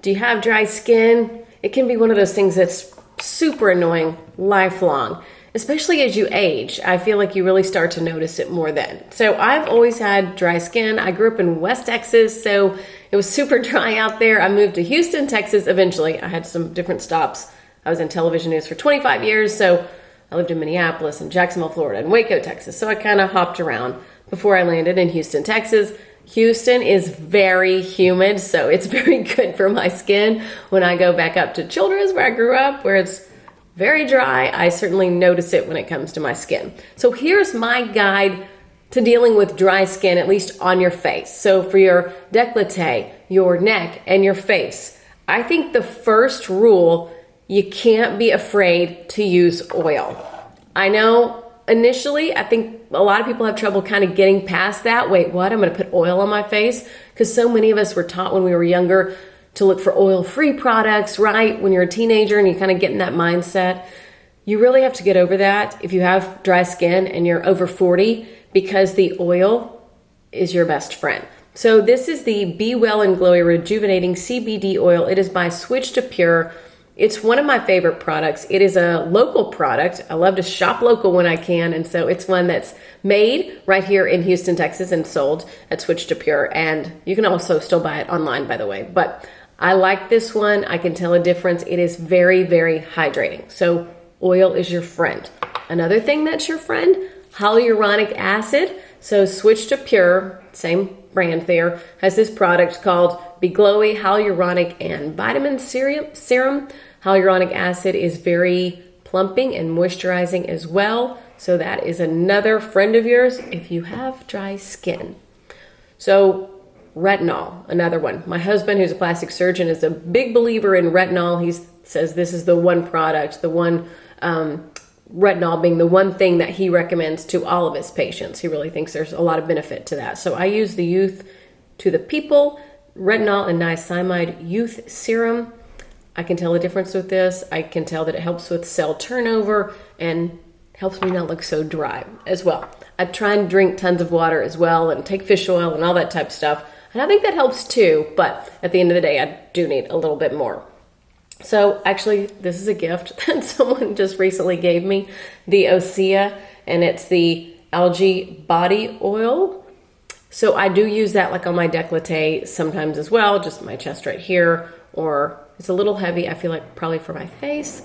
Do you have dry skin? It can be one of those things that's super annoying lifelong, especially as you age. I feel like you really start to notice it more then. So I've always had dry skin. I grew up in West Texas, so it was super dry out there. I moved to Houston, Texas eventually. I had some different stops. I was in television news for 25 years, so I lived in Minneapolis and Jacksonville, Florida, and Waco, Texas. So I kind of hopped around before I landed in Houston, Texas. Houston is very humid, so it's very good for my skin. When I go back up to Childress, where I grew up, where it's very dry, I certainly notice it when it comes to my skin. So here's my guide to dealing with dry skin, at least on your face. So for your décolleté, your neck, and your face, I think the first rule, you can't be afraid to use oil. I know initially, I think a lot of people have trouble kind of getting past that. Wait, what? I'm going to put oil on my face? Because so many of us were taught when we were younger to look for oil-free products, right? When you're a teenager and you kind of get in that mindset. You really have to get over that if you have dry skin and you're over 40, because the oil is your best friend. So this is the Be Well and Glowy Rejuvenating CBD Oil. It is by Switch to Pure. It's one of my favorite products. It is a local product. I love to shop local when I can, and so it's one that's made right here in Houston, Texas, and sold at Switch to Pure. And you can also still buy it online, by the way. But I like this one. I can tell a difference. It is very, very hydrating. So oil is your friend. Another thing that's your friend, hyaluronic acid. So Switch to Pure, same brand there, has this product called Be Glowy Hyaluronic and Vitamin Serum. Hyaluronic acid is very plumping and moisturizing as well. So that is another friend of yours if you have dry skin. So Retinol, another one. My husband, who's a plastic surgeon, is a big believer in Retinol. He says this is the one product, the one Retinol being the one thing that he recommends to all of his patients. He really thinks there's a lot of benefit to that. So I use the Youth to the People Retinol and Niacinamide Youth Serum. I can tell a difference with this. I can tell that it helps with cell turnover and helps me not look so dry as well. I try and drink tons of water as well and take fish oil and all that type of stuff. And I think that helps too, but at the end of the day, I do need a little bit more. So actually, this is a gift that someone just recently gave me, the Osea, and it's the Algae body oil. So I do use that like on my décolleté sometimes as well, just my chest right here, or it's a little heavy, I feel like probably for my face.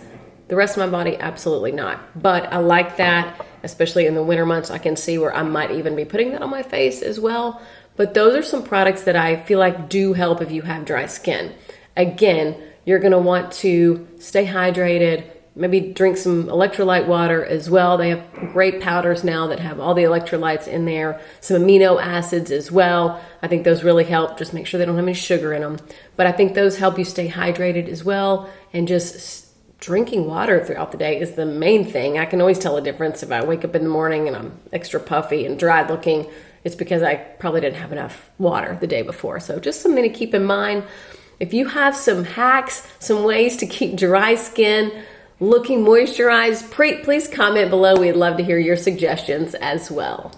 The rest of my body, absolutely not. But I like that, especially in the winter months. I can see where I might even be putting that on my face as well. But those are some products that I feel like do help if you have dry skin. Again, you're gonna want to stay hydrated, maybe drink some electrolyte water as well. They have great powders now that have all the electrolytes in there, some amino acids as well. I think those really help. Just make sure they don't have any sugar in them. But I think those help you stay hydrated as well. And just drinking water throughout the day is the main thing. I can always tell a difference if I wake up in the morning and I'm extra puffy and dry looking. It's because I probably didn't have enough water the day before. So just something to keep in mind. If you have some hacks, some ways to keep dry skin looking moisturized, please comment below. We'd love to hear your suggestions as well.